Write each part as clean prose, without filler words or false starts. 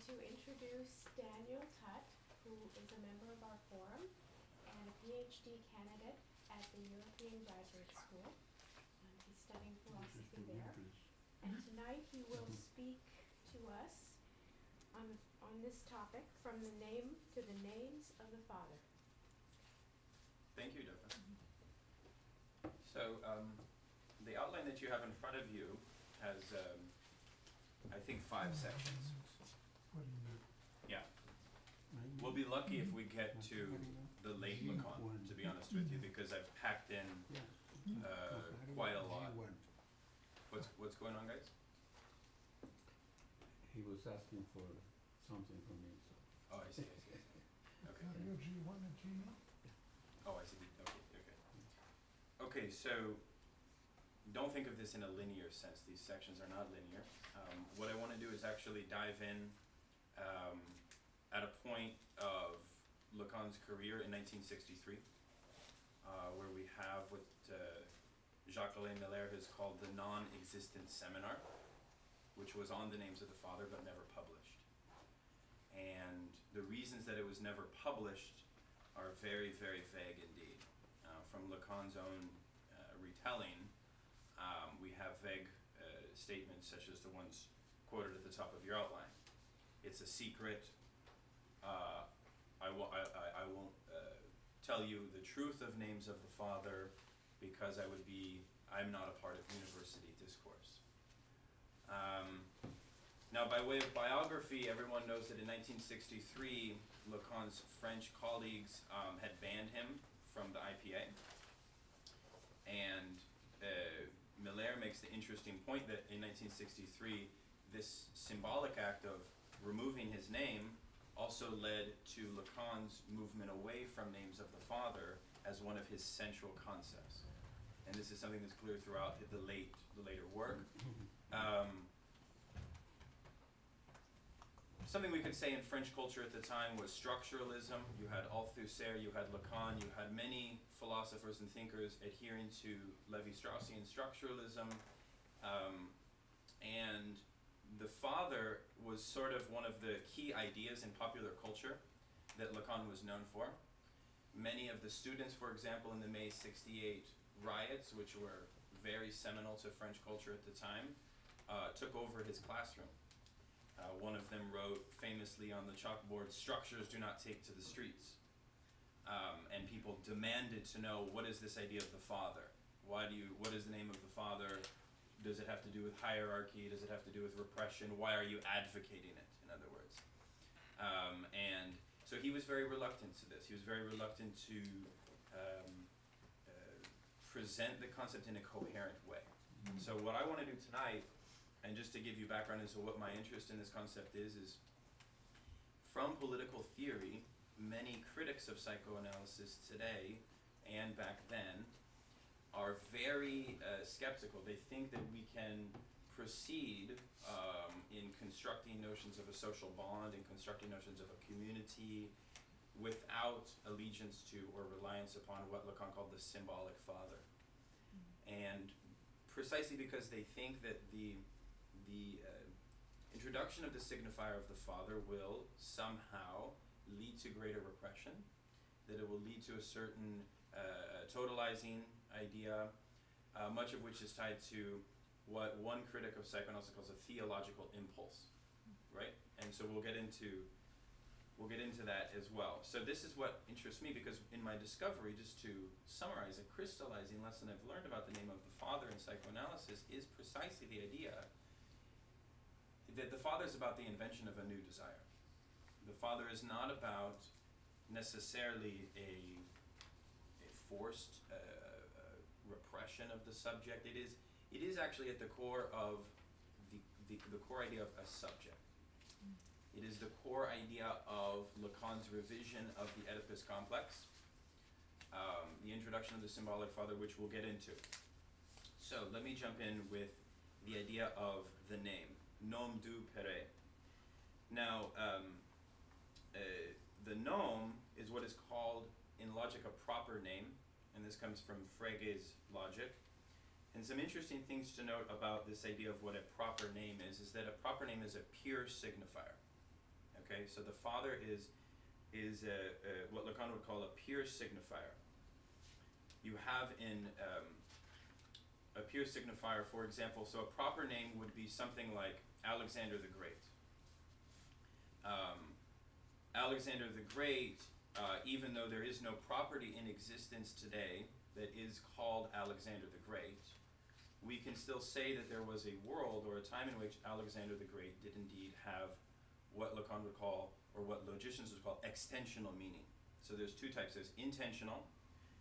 to introduce Daniel Tutt, who is a member of our forum and a Ph.D. candidate at the European Graduate School. He's studying philosophy there. And tonight he will speak to us on this topic, from the name to the names of the Father. Thank you, Deborah. So the outline that you have in front of you has, I think, 5 sections. Yeah. We'll be lucky if we get to the late Lacan, to be honest with you, because I've packed in quite a lot. What's going on, guys? He was asking for something from me. So. Oh, I see. Okay. Oh, I see. Okay, so don't think of this in a linear sense. These sections are not linear. What I want to do is actually dive in at a point of Lacan's career in 1963, where we have what Jacques Alain-Miller has called the Non-Existent Seminar, which was on the names of the Father but never published. And the reasons that it was never published are very, very vague indeed. From Lacan's own retelling, we have vague statements such as the ones quoted at the top of your outline. It's a secret. I won't tell you the truth of names of the Father because I'm not a part of university discourse. Now, by way of biography, everyone knows that in 1963, Lacan's French colleagues had banned him from the IPA. And Miller makes the interesting point that in 1963, this symbolic act of removing his name also led to Lacan's movement away from names of the Father as one of his central concepts. And this is something that's clear throughout the later work. Something we could say in French culture at the time was structuralism. You had Althusser, you had Lacan, you had many philosophers and thinkers adhering to Lévi-Straussian structuralism. And the Father was sort of one of the key ideas in popular culture that Lacan was known for. Many of the students, for example, in the May '68 riots, which were very seminal to French culture at the time, took over his classroom. One of them wrote famously on the chalkboard, "Structures do not take to the streets." And people demanded to know, what is this idea of the Father? What is the name of the Father? Does it have to do with hierarchy? Does it have to do with repression? Why are you advocating it, in other words? And so he was very reluctant to this. He was very reluctant to present the concept in a coherent way. So what I want to do tonight, and just to give you background as to what my interest in this concept is from political theory, many critics of psychoanalysis today and back then are very skeptical. They think that we can proceed in constructing notions of a social bond, in constructing notions of a community, without allegiance to or reliance upon what Lacan called the symbolic Father. And precisely because they think that the introduction of the signifier of the Father will somehow lead to greater repression, that it will lead to a certain totalizing idea, much of which is tied to what one critic of psychoanalysis calls a theological impulse, right? And so we'll get into that as well. So this is what interests me, because in my discovery, just to summarize, a crystallizing lesson I've learned about the name of the Father in psychoanalysis is precisely the idea that the Father is about the invention of a new desire. The Father is not about necessarily a forced repression of the subject. It is actually at the core of the core idea of a subject. It is the core idea of Lacan's revision of the Oedipus Complex, the introduction of the symbolic Father, which we'll get into. So let me jump in with the idea of the name, nom du pere. Now, the nom is what is called in logic a proper name, and this comes from Frege's logic. And some interesting things to note about this idea of what a proper name is that a proper name is a pure signifier. Okay, so the father is what Lacan would call a pure signifier. You have in a pure signifier, for example, so a proper name would be something like Alexander the Great. Alexander the Great, even though there is no property in existence today that is called Alexander the Great, we can still say that there was a world or a time in which Alexander the Great did indeed have what Lacan would call, or what logicians would call, extensional meaning. So there's two types. There's intentional,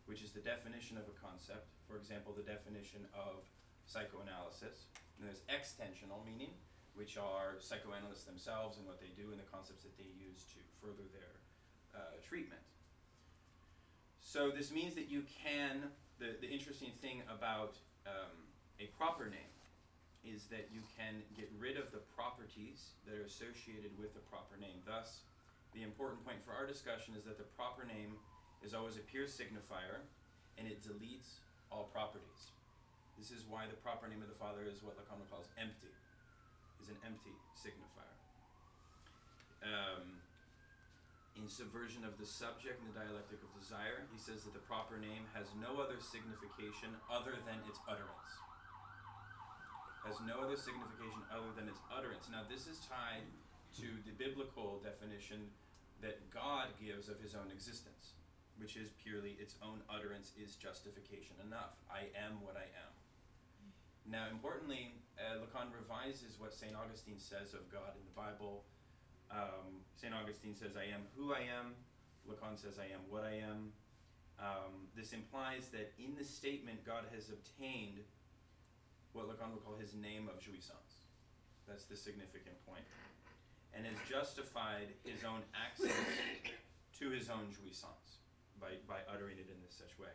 which is the definition of a concept. For example, the definition of psychoanalysis. And there's extensional meaning, which are psychoanalysts themselves and what they do and the concepts that they use to further their treatment. So this means that you can, the interesting thing about a proper name is that you can get rid of the properties that are associated with the proper name. Thus, the important point for our discussion is that the proper name is always a pure signifier, and it deletes all properties. This is why the proper name of the father is what Lacan calls empty, is an empty signifier. In Subversion of the Subject in the Dialectic of Desire, he says that the proper name has no other signification other than its utterance. Has no other signification other than its utterance. Now this is tied to the biblical definition that God gives of his own existence, which is purely its own utterance is justification enough. I am what I am. Now importantly, Lacan revises what St. Augustine says of God in the Bible. St. Augustine says, I am who I am. Lacan says, I am what I am. This implies that in the statement, God has obtained what Lacan would call his name of jouissance. That's the significant point. And has justified his own access to his own jouissance by uttering it in this such way.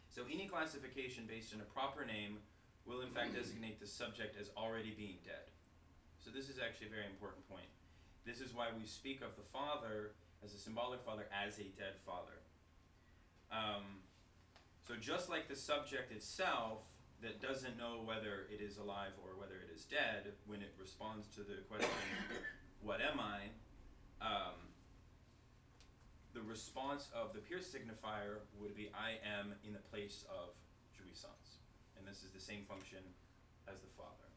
So any classification based on a proper name will in fact designate the subject as already being dead. So this is actually a very important point. This is why we speak of the father as a symbolic father as a dead father. So just like the subject itself that doesn't know whether it is alive or whether it is dead when it responds to the question, what am I? The response of the pure signifier would be I am in the place of jouissance. And this is the same function as the father.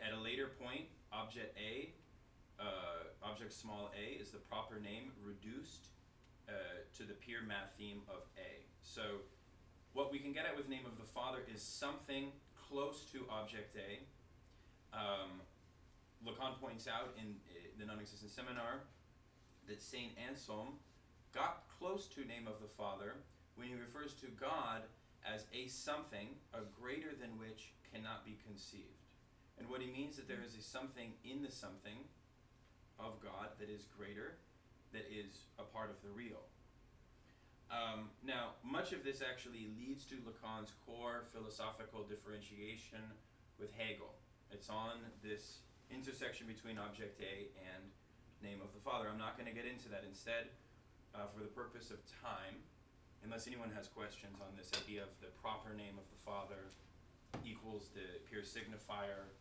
At a later point, object A, object small a, is the proper name reduced to the pure matheme of A. So what we can get at with name of the father is something close to object A. Lacan points out in the Non-Existent Seminar that Saint Anselm got close to name of the father when he refers to God as a something, a greater than which cannot be conceived. And what he means that there is a something in the something of God that is greater, that is a part of the real. Now, much of this actually leads to Lacan's core philosophical differentiation with Hegel. It's on this intersection between object A and name of the father. I'm not going to get into that. Instead, for the purpose of time, unless anyone has questions on this idea of the proper name of the father equals the pure signifier,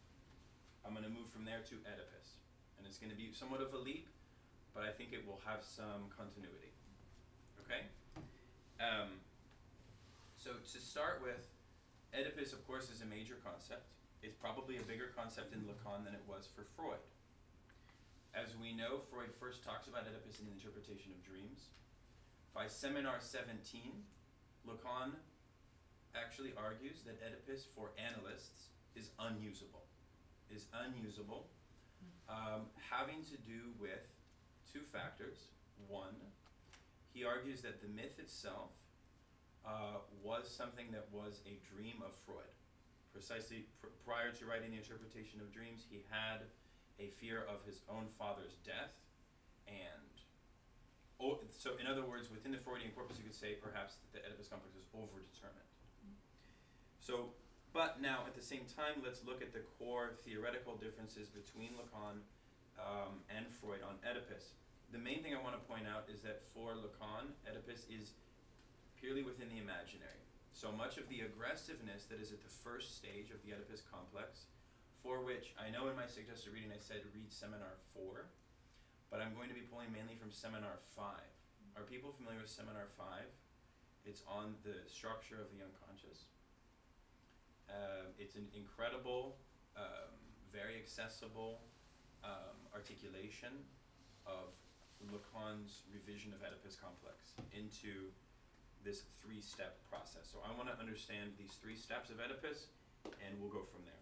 I'm going to move from there to Oedipus. And it's going to be somewhat of a leap, but I think it will have some continuity. Okay? So to start with, Oedipus, of course, is a major concept. It's probably a bigger concept in Lacan than it was for Freud. As we know, Freud first talks about Oedipus in the interpretation of dreams. By Seminar 17, Lacan actually argues that Oedipus, for analysts, is unusable. Having to do with two factors. One, he argues that the myth itself was something that was a dream of Freud. Precisely prior to writing the interpretation of dreams, he had a fear of his own father's death, and so in other words, within the Freudian corpus, you could say perhaps that the Oedipus complex is overdetermined. So, but now at the same time, let's look at the core theoretical differences between Lacan and Freud on Oedipus. The main thing I want to point out is that for Lacan, Oedipus is purely within the imaginary. So much of the aggressiveness that is at the first stage of the Oedipus complex for which I know in my suggested reading I said read Seminar 4, but I'm going to be pulling mainly from Seminar 5. Are people familiar with Seminar 5? It's on the structure of the unconscious. It's an incredible, very accessible articulation of Lacan's revision of Oedipus Complex into this 3-step process. So I want to understand these 3 steps of Oedipus, and we'll go from there.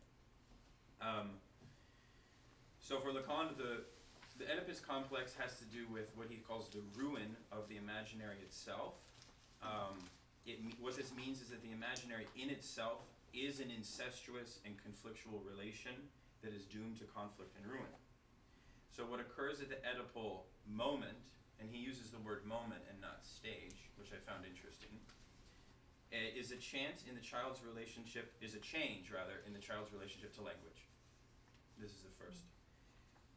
So for Lacan, the Oedipus complex has to do with what he calls the ruin of the imaginary itself. What this means is that the imaginary in itself is an incestuous and conflictual relation that is doomed to conflict and ruin. So what occurs at the Oedipal moment, and he uses the word moment and not stage, which I found interesting, is a change in the child's relationship to language. This is the first.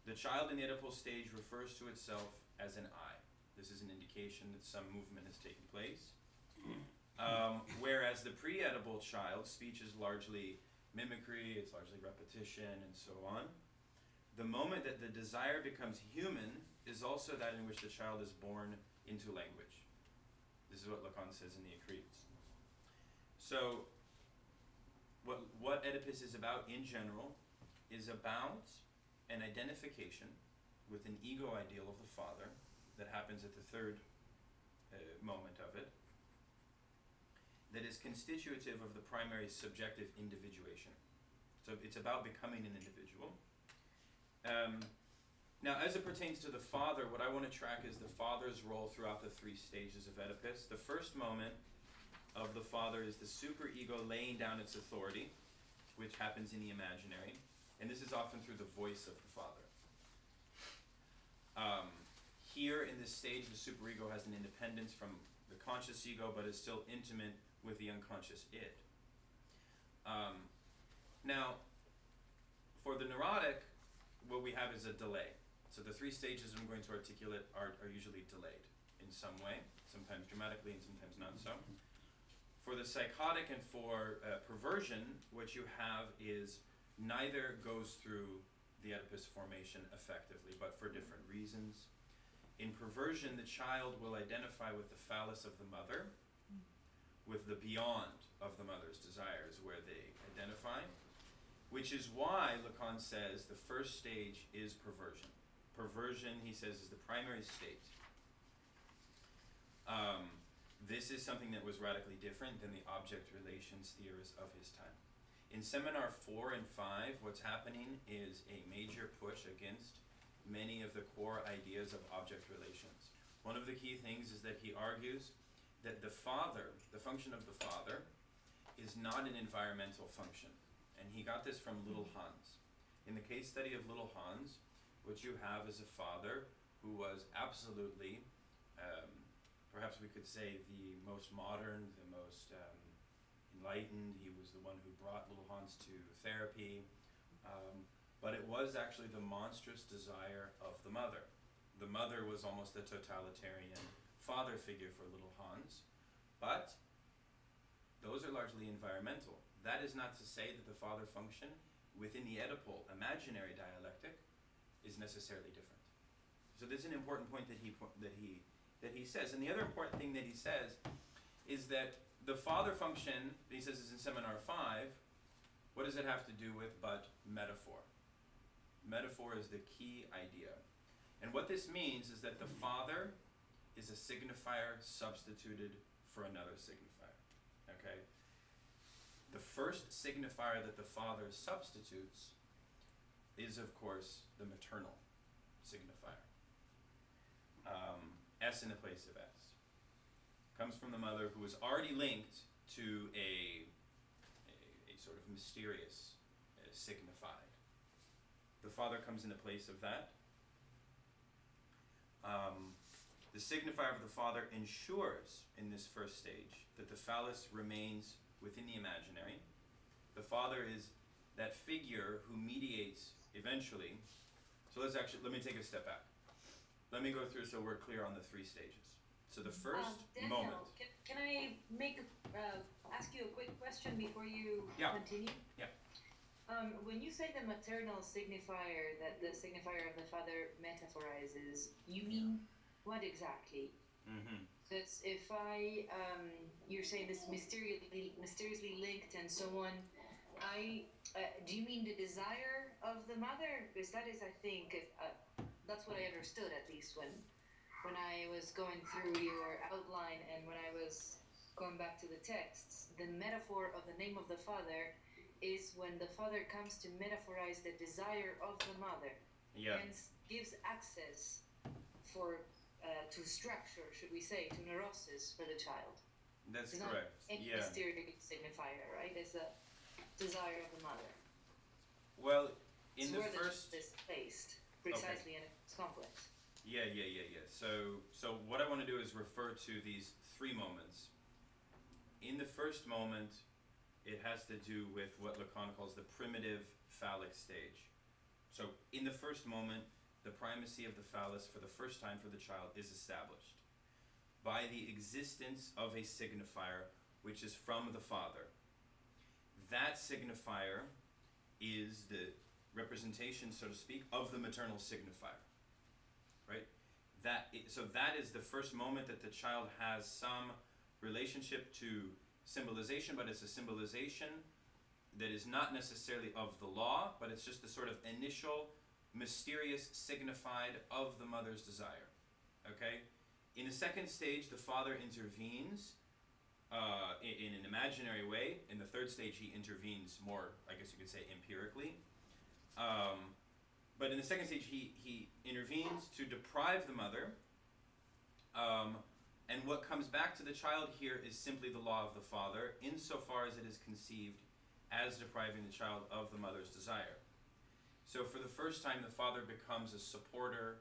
The child in the Oedipal stage refers to itself as an I. This is an indication that some movement has taken place. Whereas the pre-Oedipal child, speech is largely mimicry, it's largely repetition, and so on. The moment that the desire becomes human is also that in which the child is born into language. This is what Lacan says in the Acreeds. So, what Oedipus is about in general is about an identification with an ego ideal of the father that happens at the 3rd moment of it, that is constitutive of the primary subjective individuation. So it's about becoming an individual. Now, as it pertains to the father, what I want to track is the father's role throughout the 3 stages of Oedipus. The first moment of the father is the superego laying down its authority, which happens in the imaginary. And this is often through the voice of the father. Here in this stage, the superego has an independence from the conscious ego, but is still intimate with the unconscious id. Now, for the neurotic, what we have is a delay. So the 3 stages I'm going to articulate are usually delayed in some way, sometimes dramatically and sometimes not so. For the psychotic and for perversion, what you have is neither goes through the Oedipus formation effectively, but for different reasons. In perversion, the child will identify with the phallus of the mother, with the beyond of the mother's desires where they identify, which is why Lacan says the first stage is perversion. Perversion, he says, is the primary state. This is something that was radically different than the object relations theorists of his time. In Seminar 4 and 5, what's happening is a major push against many of the core ideas of object relations. One of the key things is that he argues that the father, the function of the father, is not an environmental function. And he got this from Little Hans. In the case study of Little Hans, what you have is a father who was absolutely, perhaps we could say, the most modern, the most enlightened. He was the one who brought Little Hans to therapy. But it was actually the monstrous desire of the mother. The mother was almost the totalitarian father figure for Little Hans. But those are largely environmental. That is not to say that the father function within the Oedipal imaginary dialectic is necessarily different. So this is an important point that he says. And the other important thing that he says is that the father function, he says is in Seminar 5, what does it have to do with but metaphor? Metaphor is the key idea. And what this means is that the father is a signifier substituted for another signifier. Okay? The first signifier that the father substitutes is, of course, the maternal signifier. S in the place of S. Comes from the mother who is already linked to a sort of mysterious signified. The father comes in the place of that. The signifier of the father ensures in this first stage that the phallus remains within the imaginary. The father is that figure who mediates eventually. So let me take a step back. Let me go through so we're clear on the 3 stages. So the first Daniel, moment. Can I ask you a quick question before you continue? Yeah. When you say the maternal signifier, that the signifier of the father metaphorizes, you mean what exactly? Because if you're saying this mysteriously linked and so on, do you mean the desire of the mother? Because that is, I think, that's what I understood, at least when I was going through your outline and when I was going back to the texts. The metaphor of the name of the father is when the father comes to metaphorize the desire of the mother, hence gives access to structure, should we say, to neurosis for the child. That's it's correct. Not any mysterious signifier, right? It's a desire of the mother. Well, in it's the where first, this placed precisely in its complex. Yeah. So what I want to do is refer to these three moments. In the first moment, it has to do with what Lacan calls the primitive phallic stage. So in the first moment, the primacy of the phallus for the first time for the child is established by the existence of a signifier which is from the father. That signifier is the representation, so to speak, of the maternal signifier, right? So that is the first moment that the child has some relationship to symbolization, but it's a symbolization that is not necessarily of the law, but it's just the sort of initial mysterious signified of the mother's desire, okay? In the second stage, the father intervenes in an imaginary way. In the third stage, he intervenes more, I guess you could say, empirically. But in the second stage, he intervenes to deprive the mother. And what comes back to the child here is simply the law of the father, insofar as it is conceived as depriving the child of the mother's desire. So for the first time, the father becomes a supporter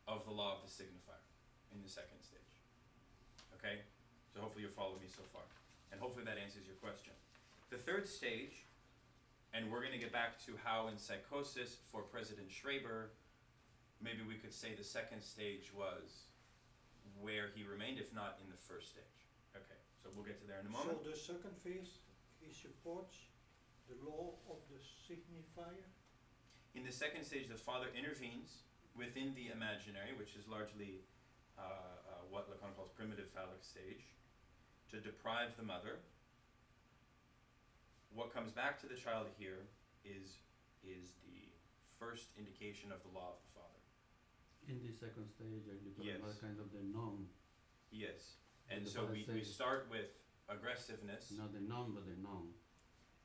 of the law of the signifier in the second stage. Okay? So hopefully you're following me so far. And hopefully that answers your question. The third stage, and we're going to get back to how in Psychosis for President Schreber, maybe we could say the second stage was where he remained, if not in the first stage. Okay, so we'll get to there in a moment. So the second phase, he supports the law of the signifier? In the second stage, the father intervenes within the imaginary, which is largely what Lacan calls primitive phallic stage, to deprive the mother. What comes back to the child here is the first indication of the law of the father. In the second stage, you talk Yes. about kind of the nom, Yes, and the so father we says- start with aggressiveness. not the nom, but the nom,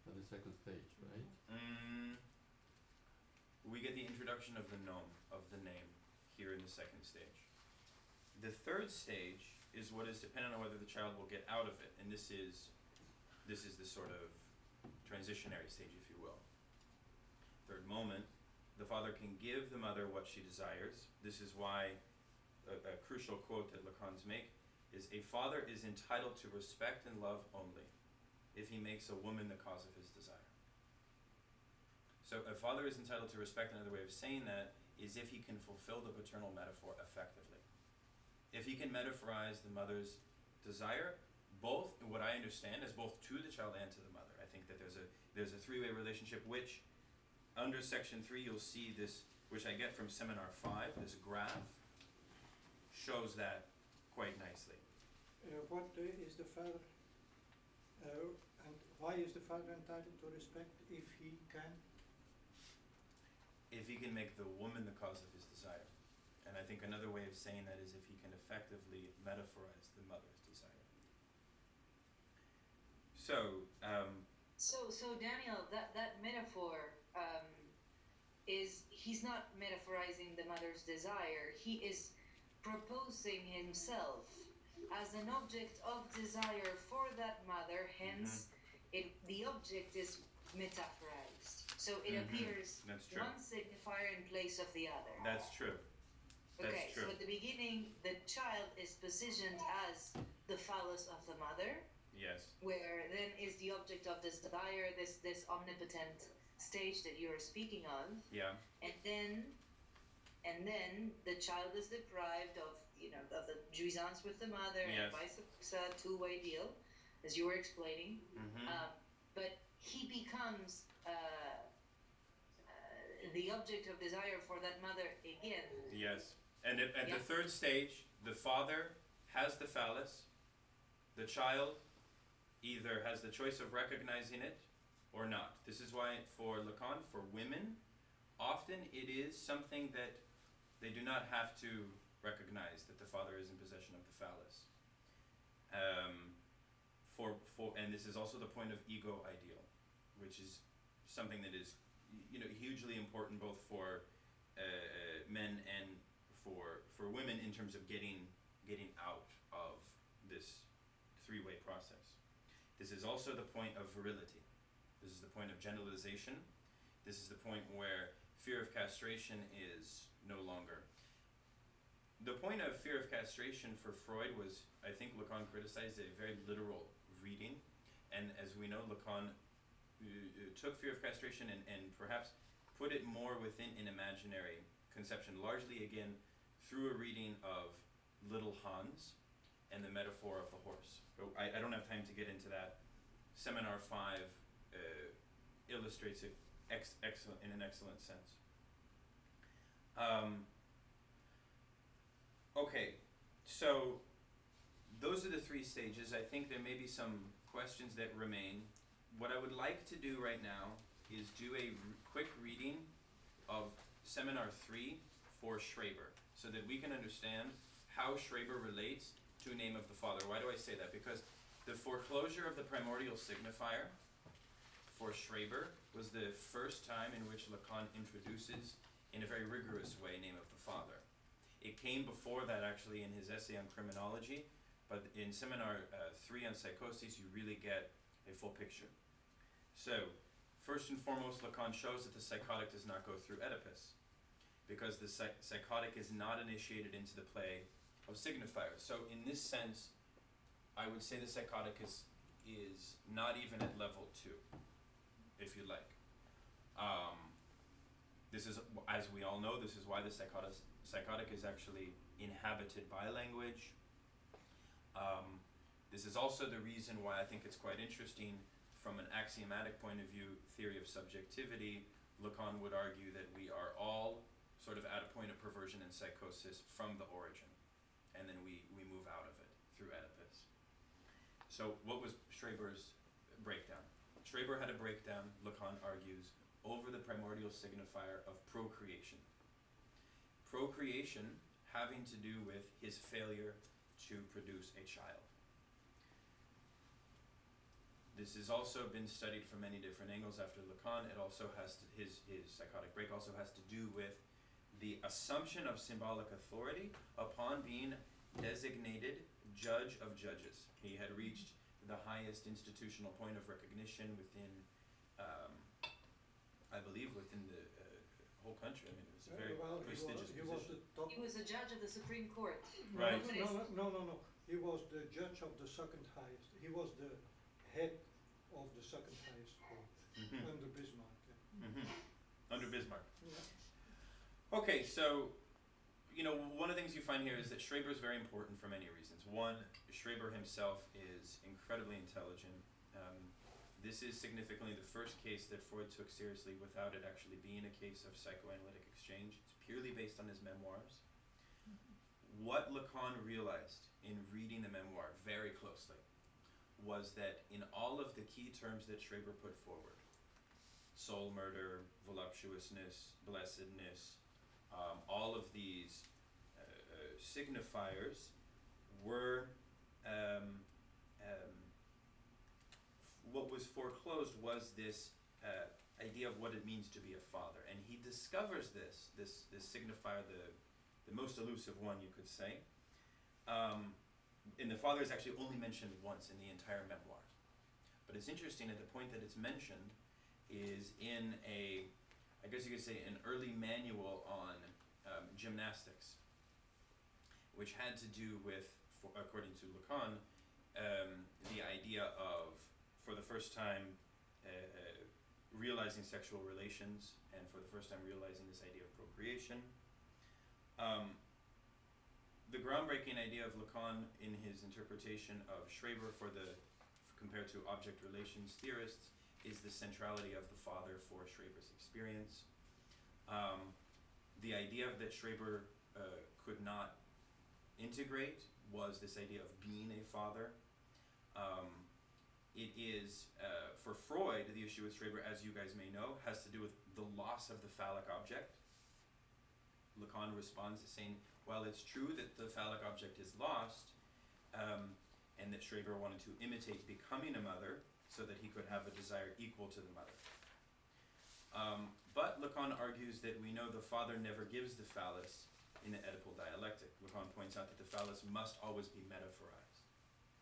for the second stage, right? We get the introduction of the nom, of the name, here in the second stage. The third stage is what is dependent on whether the child will get out of it, and this is the sort of transitionary stage, if you will. Third moment, the father can give the mother what she desires. This is why a crucial quote that Lacan's make is, a father is entitled to respect and love only if he makes a woman the cause of his desire. So a father is entitled to respect. Another way of saying that is if he can fulfill the paternal metaphor effectively. If he can metaphorize the mother's desire, both, what I understand, as both to the child and to the mother. I think that there's a three-way relationship, which under section 3 you'll see this, which I get from seminar 5, this graph shows that quite nicely. What is the father, and why is the father entitled to respect if he can? If he can make the woman the cause of his desire. And I think another way of saying that is if he can effectively metaphorize the mother's desire. So Daniel, that metaphor is, he's not metaphorizing the mother's desire, he is proposing himself as an object of desire for that mother, hence the object is metaphorized. So it appears one signifier in place of the other. That's true. Okay, That's true. so at the beginning, the child is positioned as the phallus of the mother. Yes. Where then is the object of this desire, this omnipotent stage that you are speaking of. Yeah. And then the child is deprived of, of the jouissance with the mother, and vice versa, two-way deal, as you were explaining. But he becomes the object of desire for that mother again. Yes. And at the third stage, the father has the phallus. The child either has the choice of recognizing it or not. This is why for Lacan, for women, often it is something that they do not have to recognize that the father is in possession of the phallus. And this is also the point of ego ideal, which is something that is, hugely important both for men and for women in terms of getting out of this three-way process. This is also the point of virility. This is the point of generalization. This is the point where fear of castration is no longer. The point of fear of castration for Freud was, I think Lacan criticized a very literal reading, and as we know, Lacan took fear of castration and perhaps put it more within an imaginary conception, largely again through a reading of Little Hans and the metaphor of the horse. I don't have time to get into that. Seminar 5 illustrates it excellent in an excellent sense. Okay, so those are the three stages. I think there may be some questions that remain. What I would like to do right now is do a quick reading of Seminar 3 for Schreber, so that we can understand how Schreber relates to Name of the Father. Why do I say that? Because the foreclosure of the primordial signifier for Schreber was the first time in which Lacan introduces, in a very rigorous way, Name of the Father. It came before that, actually, in his essay on criminology, but in Seminar 3 on Psychoses, you really get a full picture. So, first and foremost, Lacan shows that the psychotic does not go through Oedipus, because the psychotic is not initiated into the play of signifiers. So, in this sense, I would say the psychotic is not even at level 2, if you like. This is, as we all know, this is why the psychotic is actually inhabited by language. This is also the reason why I think it's quite interesting from an axiomatic point of view, theory of subjectivity. Lacan would argue that we are all sort of at a point of perversion and psychosis from the origin, and then we move out of it through Oedipus. So what was Schreber's breakdown? Schreber had a breakdown, Lacan argues, over the primordial signifier of procreation. Procreation having to do with his failure to produce a child. This has also been studied from many different angles after Lacan. It also has to, his psychotic break also has to do with the assumption of symbolic authority upon being designated judge of judges. He had reached the highest institutional point of recognition within, I believe, within the whole country. I mean, it was a very prestigious position. He was a judge of the Supreme Court. Right. No. He was the judge of the second highest. He was the head of the second highest court under Bismarck. Under Bismarck. Yeah. Okay, so, one of the things you find here is that Schreber is very important for many reasons. One, Schreber himself is incredibly intelligent. This is significantly the first case that Freud took seriously without it actually being a case of psychoanalytic exchange. It's purely based on his memoirs. What Lacan realized in reading the memoir very closely was that in all of the key terms that Schreber put forward, soul murder, voluptuousness, blessedness, all of these signifiers were, what was foreclosed was this idea of what it means to be a father. And he discovers this signifier, the most elusive one, you could say. And the father is actually only mentioned once in the entire memoir. But it's interesting that the point that it's mentioned is in I guess you could say, an early manual on gymnastics, which had to do with, according to Lacan, the idea of, for the first time, realizing sexual relations, and for the first time realizing this idea of procreation. The groundbreaking idea of Lacan in his interpretation of Schreber compared to object relations theorists is the centrality of the father for Schreber's experience. The idea that Schreber could not integrate was this idea of being a father. It is, for Freud, the issue with Schreber, as you guys may know, has to do with the loss of the phallic object. Lacan responds to saying, while it's true that the phallic object is lost, and that Schreber wanted to imitate becoming a mother so that he could have a desire equal to the mother. But Lacan argues that we know the father never gives the phallus in the Oedipal dialectic. Lacan points out that the phallus must always be metaphorized.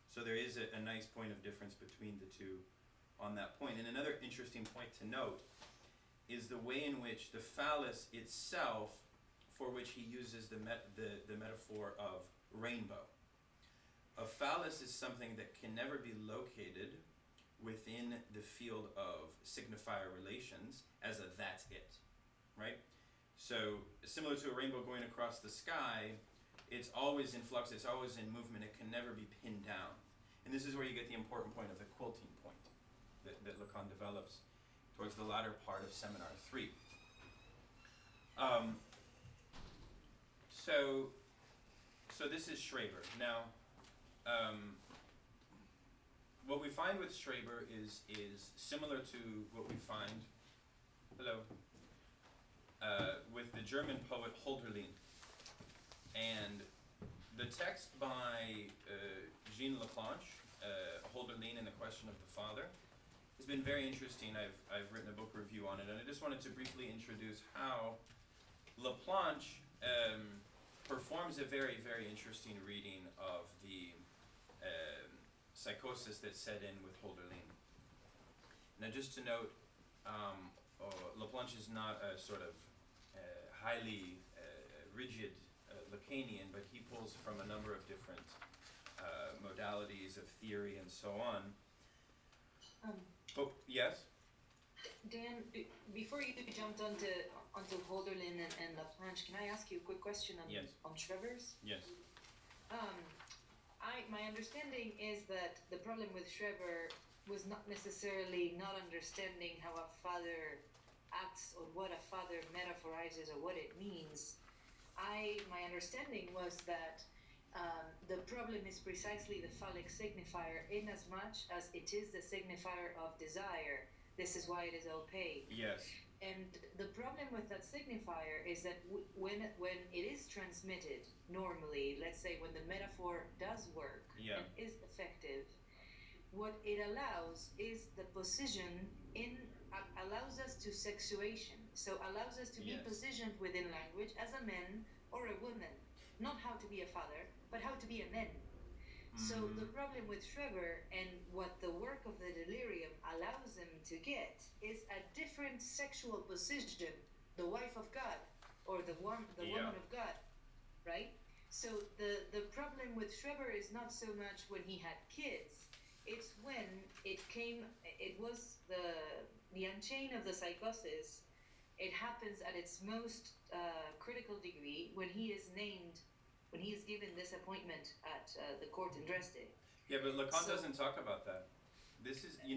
So there is a nice point of difference between the two on that point. And another interesting point to note is the way in which the phallus itself, for which he uses the metaphor of rainbow. A phallus is something that can never be located within the field of signifier relations as a that's it, right? So similar to a rainbow going across the sky, it's always in flux, it's always in movement, it can never be pinned down. And this is where you get the important point of the quilting point that Lacan develops towards the latter part of Seminar 3. So this is Schreber. Now, what we find with Schreber is similar to what we find, with the German poet Hölderlin. And the text by Jean Laplanche, Hölderlin and the Question of the Father, has been very interesting. I've written a book review on it, and I just wanted to briefly introduce how Laplanche performs a very, very interesting reading of the Psychoses that set in with Hölderlin. Now, just to note, Laplanche is not a sort of highly rigid Lacanian, but he pulls from a number of different modalities of theory and so on. Oh, yes? Dan, before you jumped onto Hölderlin and Laplanche, can I ask you a quick question on, yes. on Schreber's? Yes. My understanding is that the problem with Schreber was not necessarily not understanding how a father acts or what a father metaphorizes or what it means. My understanding was that the problem is precisely the phallic signifier, in as much as it is the signifier of desire. This is why it is opaque. Yes. And the problem with that signifier is that when it is transmitted normally, let's say when the metaphor does work Yeah. and is effective, what it allows is the position allows us to sexuation. So allows us to be Yes. positioned within language as a man or a woman. Not how to be a father, but how to be a man. So the problem with Schreber and what the work of the delirium allows him to get is a different sexual position, the wife of God or the woman of God, right? So the problem with Schreber is not so much when he had kids, it's when it was the unchain of the Psychoses. It happens at its most critical degree when he is given this appointment at the court in Dresde. Yeah, but Lacan doesn't talk about that. This is, he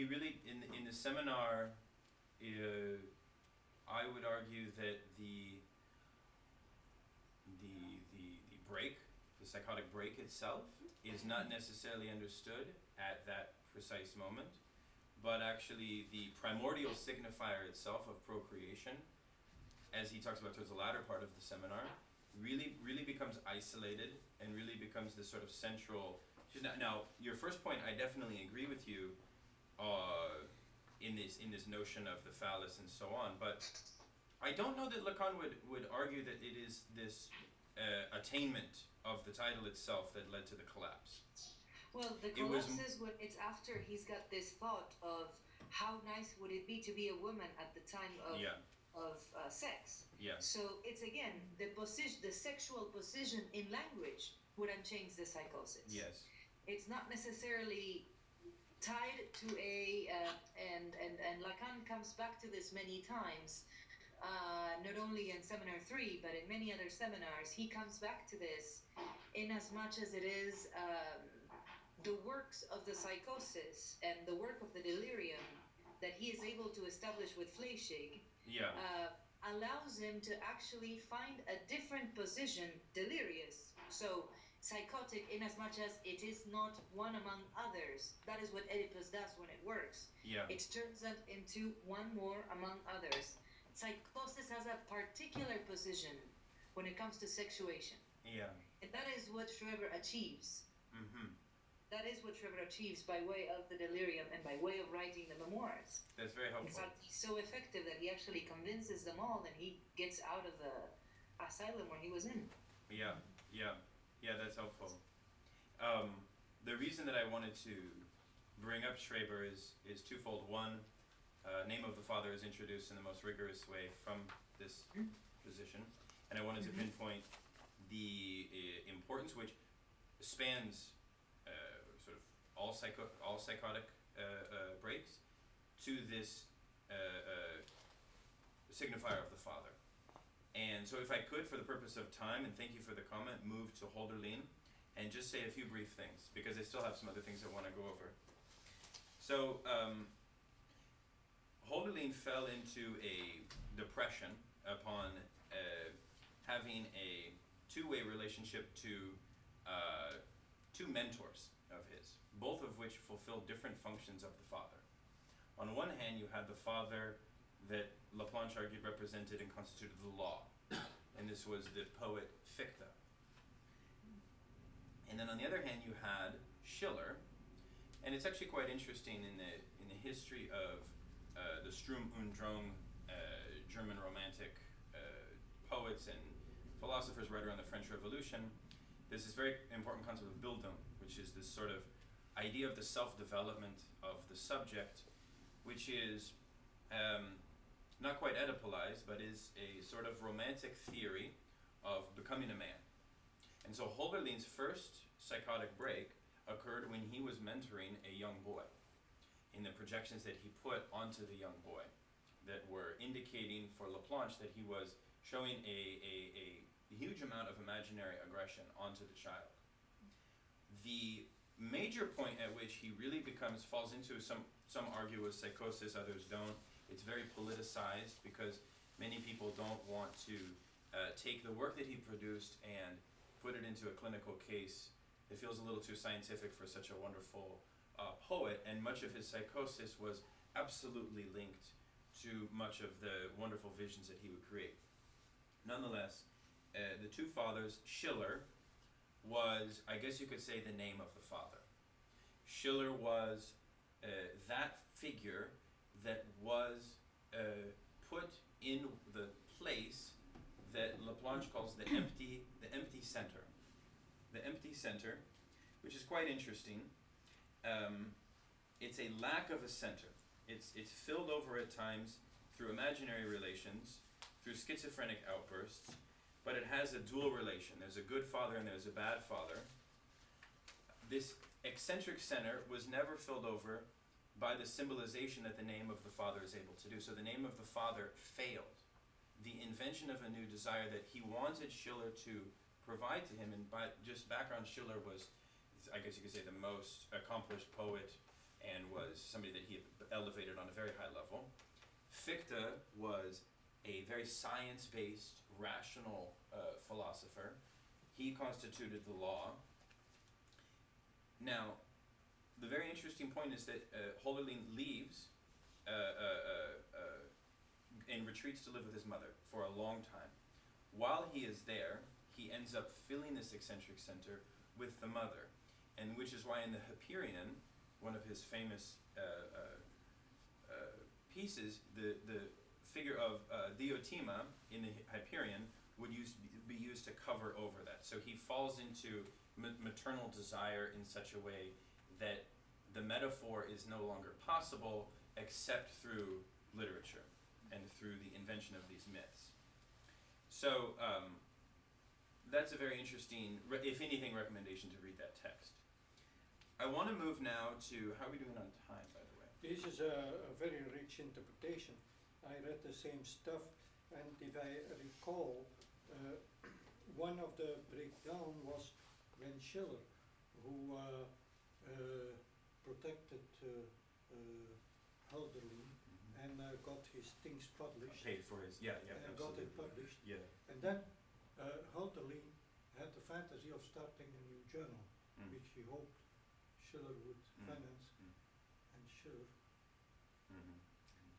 really, in the seminar, I would argue that the break, the psychotic break itself, is not necessarily understood at that precise moment, but actually the primordial signifier itself of procreation, as he talks about towards the latter part of the seminar, really becomes isolated and really becomes this sort of central. Now, your first point, I definitely agree with you in this notion of the phallus and so on, but I don't know that Lacan would argue that it is this attainment of the title itself that led to the collapse. Well, the collapse is when it's after he's got this thought of how nice would it be to be a woman at the time of sex. Yeah. So it's again the sexual position in language would unchain the psychosis. Yes. It's not necessarily tied to and Lacan comes back to this many times, not only in Seminar 3 but in many other seminars. He comes back to this in as much as it is the works of the psychosis and the work of the delirium that he is able to establish with Fleischig Yeah. Allows him to actually find a different position, delirious. So psychotic in as much as it is not one among others. That is what Oedipus does when it works. Yeah. It turns it into one more among others. Psychosis has a particular position when it comes to sexuation. Yeah. And that is what Schreber achieves. Mm-hmm. That is what Trevor achieves by way of the delirium and by way of writing the memoirs. That's very In helpful. fact, he's so effective that he actually convinces them all and he gets out of the asylum where he was in. Yeah, that's helpful. The reason that I wanted to bring up Schreber is twofold. One, name of the father is introduced in the most rigorous way from this position, and I wanted to pinpoint the importance, which spans sort of all psychotic breaks, to this signifier of the father. And so if I could, for the purpose of time, and thank you for the comment, move to Hölderlin and just say a few brief things, because I still have some other things I want to go over. So Hölderlin fell into a depression upon having a two-way relationship to two mentors of his, both of which fulfilled different functions of the father. On one hand, you had the father that Laplanche argued represented and constituted the law, and this was the poet Fichte. And then on the other hand, you had Schiller, and it's actually quite interesting in the history of the Sturm und Drang German Romantic poets and philosophers right around the French Revolution. There's this very important concept of Bildung, which is this sort of idea of the self-development of the subject, which is not quite Oedipalized, but is a sort of romantic theory of becoming a man. And so Hölderlin's first psychotic break occurred when he was mentoring a young boy, in the projections that he put onto the young boy that were indicating for Laplanche that he was showing a huge amount of imaginary aggression onto the child. The major point at which he really falls into, some argue with psychosis, others don't. It's very politicized because many people don't want to take the work that he produced and put it into a clinical case. It feels a little too scientific for such a wonderful poet, and much of his psychosis was absolutely linked to much of the wonderful visions that he would create. Nonetheless, the two fathers, Schiller was, I guess you could say, the name of the father. Schiller was that figure that was put in the place that Laplanche calls the empty center. The empty center, which is quite interesting. It's a lack of a center. It's filled over at times through imaginary relations, through schizophrenic outbursts, but it has a dual relation. There's a good father and there's a bad father. This eccentric center was never filled over by the symbolization that the name of the father is able to do. So the name of the father failed. The invention of a new desire that he wanted Schiller to provide to him, and by just background, Schiller was, I guess you could say, the most accomplished poet and was somebody that he had elevated on a very high level. Fichte was a very science-based, rational philosopher. He constituted the law. Now, the very interesting point is that Hölderlin leaves and retreats to live with his mother for a long time. While he is there, he ends up filling this eccentric center with the mother, and which is why in the Hyperion, one of his famous pieces, the figure of Diotima in the Hyperion would be used to cover over that. So he falls into maternal desire in such a way that the metaphor is no longer possible except through literature and through the invention of these myths. So that's a very interesting, if anything, recommendation to read that text. I want to move now to, how are we doing on time, by the way? This is a very rich interpretation. I read the same stuff, and if I recall, one of the breakdown was when Schiller, who protected Hölderlin and got his things published. Paid for his, yeah, And absolutely. got it published. Yeah. And then Hölderlin had the fantasy of starting a new journal, which he hoped Schiller would finance, and Schiller.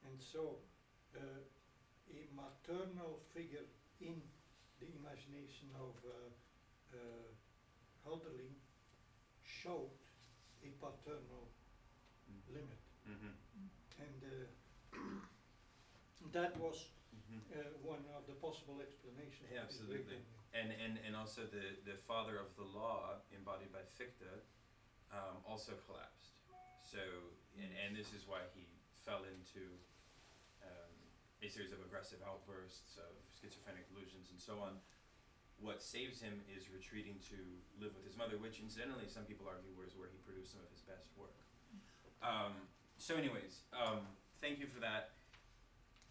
And so a maternal figure in the imagination of Hölderlin showed a paternal limit. And that was one of the possible explanations. Yeah, of his absolutely. breakdown. And also the father of the law, embodied by Fichte, also collapsed. So, and this is why he fell into a series of aggressive outbursts of schizophrenic delusions and so on. What saves him is retreating to live with his mother, which incidentally some people argue was where he produced some of his best work. So anyways, thank you for that.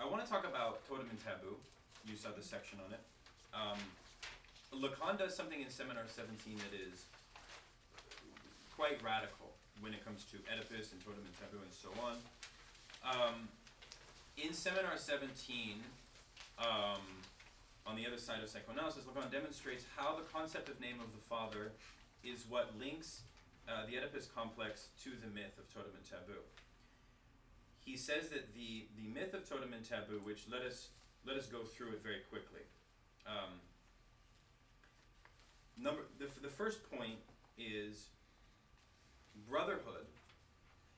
I want to talk about Totem and Taboo. You saw the section on it. Lacan does something in Seminar 17 that is quite radical when it comes to Oedipus and Totem and Taboo and so on. In Seminar 17, on the other side of psychoanalysis, Lacan demonstrates how the concept of name of the father is what links the Oedipus complex to the myth of Totem and Taboo. He says that the myth of Totem and Taboo, which let us go through it very quickly. The first point is brotherhood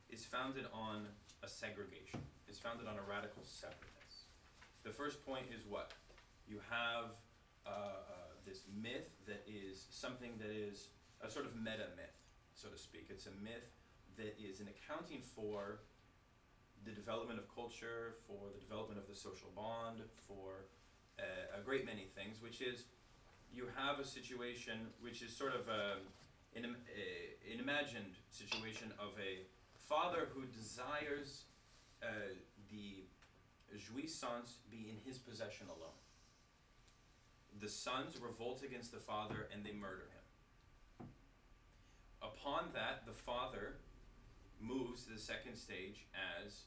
is founded on a segregation. It's founded on a radical separateness. The first point is what? You have this myth that is something that is a sort of meta myth, so to speak. It's a myth that is an accounting for the development of culture, for the development of the social bond, for a great many things, which is you have a situation which is sort of an imagined situation of a father who desires the jouissance be in his possession alone. The sons revolt against the father and they murder him. Upon that, the father moves to the second stage as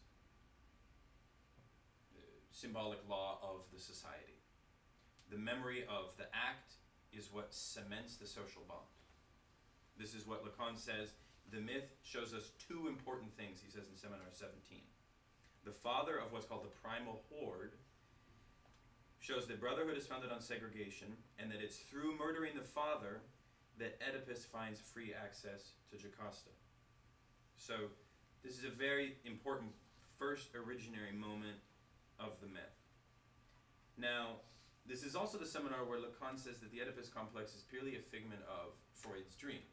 symbolic law of the society. The memory of the act is what cements the social bond. This is what Lacan says. The myth shows us two important things, he says in Seminar 17. The father of what's called the primal horde shows that brotherhood is founded on segregation, and that it's through murdering the father that Oedipus finds free access to Jocasta. So this is a very important first originary moment of the myth. Now, this is also the seminar where Lacan says that the Oedipus complex is purely a figment of Freud's dream,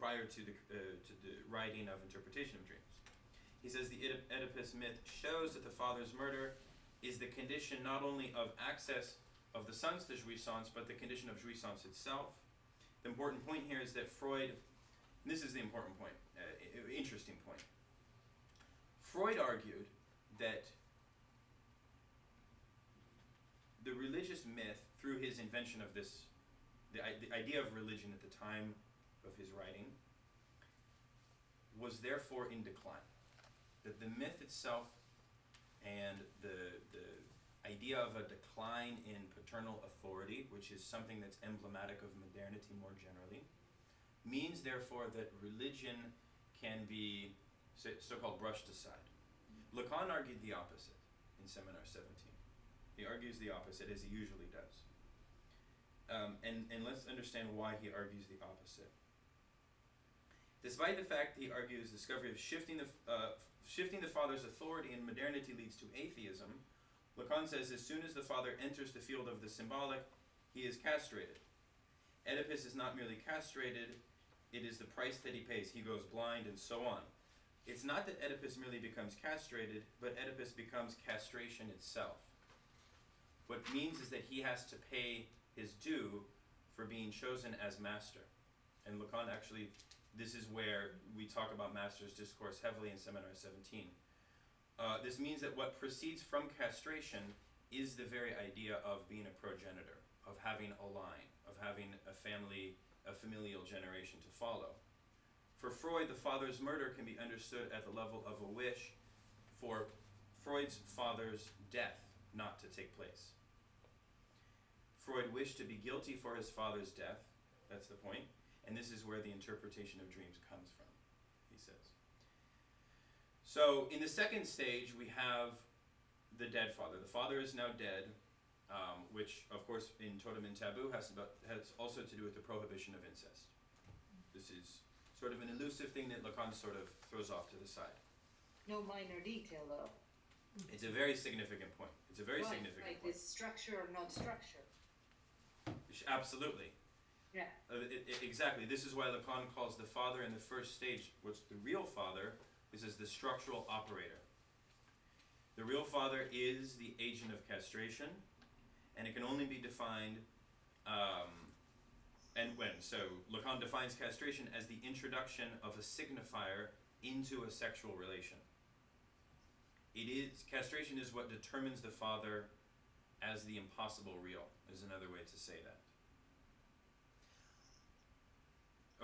prior to the writing of Interpretation of Dreams. He says the Oedipus myth shows that the father's murder is the condition not only of access of the sons to jouissance, but the condition of jouissance itself. The important point here is that Freud, and this is the important point, interesting point. Freud argued that the religious myth, through his invention of this, the idea of religion at the time of his writing, was therefore in decline. That the myth itself and the idea of a decline in paternal authority, which is something that's emblematic of modernity more generally, means therefore that religion can be so-called brushed aside. Lacan argued the opposite in Seminar 17. He argues the opposite, as he usually does. And let's understand why he argues the opposite. Despite the fact he argues the discovery of shifting the father's authority in modernity leads to atheism, Lacan says as soon as the father enters the field of the symbolic, he is castrated. Oedipus is not merely castrated, it is the price that he pays. He goes blind and so on. It's not that Oedipus merely becomes castrated, but Oedipus becomes castration itself. What it means is that he has to pay his due for being chosen as master. And Lacan actually, this is where we talk about master's discourse heavily in Seminar 17. This means that what proceeds from castration is the very idea of being a progenitor, of having a line, of having a family, a familial generation to follow. For Freud, the father's murder can be understood at the level of a wish for Freud's father's death not to take place. Freud wished to be guilty for his father's death, that's the point, and this is where the interpretation of dreams comes from, he says. So in the second stage, we have the dead father. The father is now dead, which, of course, in Totem and Taboo has also to do with the prohibition of incest. This is sort of an elusive thing that Lacan sort of throws off to the side. No minor detail, though. It's a very significant point. It's a very significant right. point. Is structure or not structure? Absolutely. Yeah. Exactly. This is why Lacan calls the father in the first stage, what's the real father, is as the structural operator. The real father is the agent of castration, and it can only be defined, so Lacan defines castration as the introduction of a signifier into a sexual relation. Castration is what determines the father as the impossible real, is another way to say that.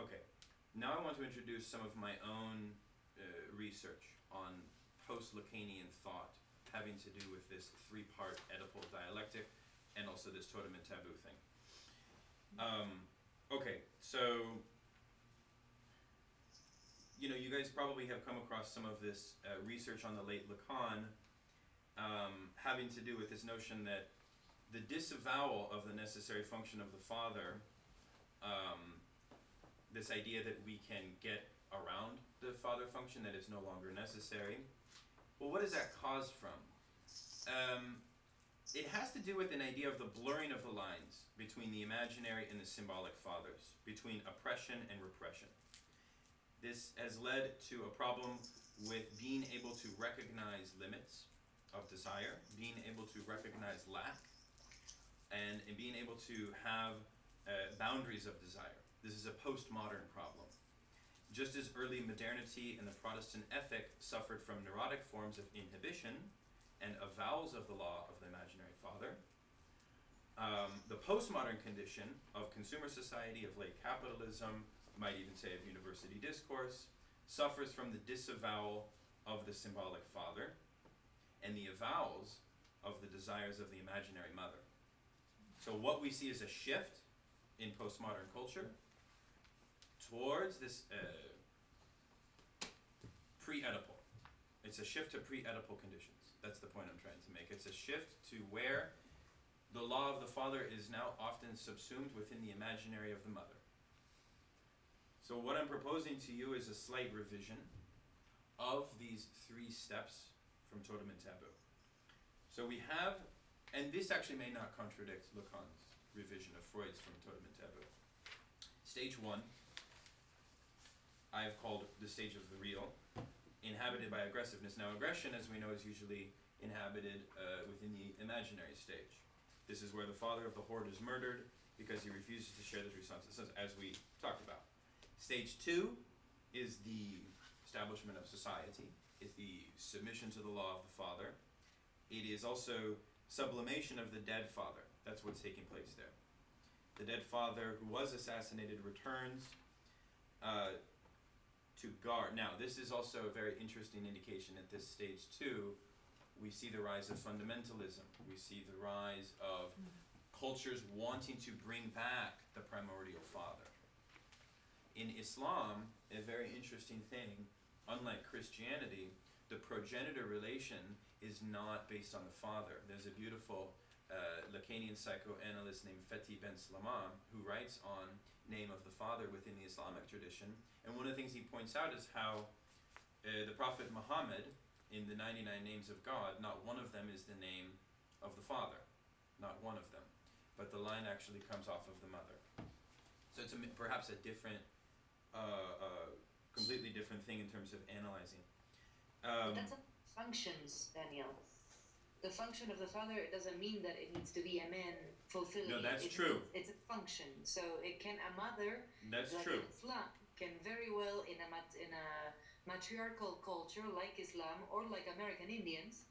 Okay, now I want to introduce some of my own research on post-Lacanian thought having to do with this three-part Oedipal dialectic and also this totem and taboo thing. Okay, so, you know, you guys probably have come across some of this research on the late Lacan having to do with this notion that the disavowal of the necessary function of the father, this idea that we can get around the father function, that it's no longer necessary. Well, what is that caused from? It has to do with an idea of the blurring of the lines between the imaginary and the symbolic fathers, between oppression and repression. This has led to a problem with being able to recognize limits of desire, being able to recognize lack, and being able to have boundaries of desire. This is a postmodern problem. Just as early modernity and the Protestant ethic suffered from neurotic forms of inhibition and avowals of the law of the imaginary father, the postmodern condition of consumer society, of late capitalism, might even say of university discourse, suffers from the disavowal of the symbolic father and the avowals of the desires of the imaginary mother. So what we see is a shift in postmodern culture towards this pre-Oedipal. It's a shift to pre-Oedipal conditions. That's the point I'm trying to make. It's a shift to where the law of the father is now often subsumed within the imaginary of the mother. So what I'm proposing to you is a slight revision of these three steps from Totem and Taboo. So we have, and this actually may not contradict Lacan's revision of Freud's from Totem and Taboo. Stage one, I have called the stage of the real, inhabited by aggressiveness. Now aggression, as we know, is usually inhabited within the imaginary stage. This is where the father of the horde is murdered because he refuses to share the true substance, as we talked about. Stage two is the establishment of society, is the submission to the law of the father. It is also sublimation of the dead father. That's what's taking place there. The dead father who was assassinated returns to guard. Now, this is also a very interesting indication at this stage two. We see the rise of fundamentalism. We see the rise of cultures wanting to bring back the primordial father. In Islam, a very interesting thing, unlike Christianity, the progenitor relation is not based on the father. There's a beautiful Lacanian psychoanalyst named Fethi Ben Slaman who writes on name of the father within the Islamic tradition. And one of the things he points out is how the Prophet Muhammad, in the 99 names of God, not one of them is the name of the father. Not one of them. But the line actually comes off of the mother. So it's perhaps a different, completely different thing in terms of analyzing. But that's how it functions, Daniel. The function of the father, it doesn't mean that it needs to be a man fulfilling. No, that's it. true. It's a function. So it can, a mother, That's like true. Islam, can very well, in a matriarchal culture like Islam or like American Indians,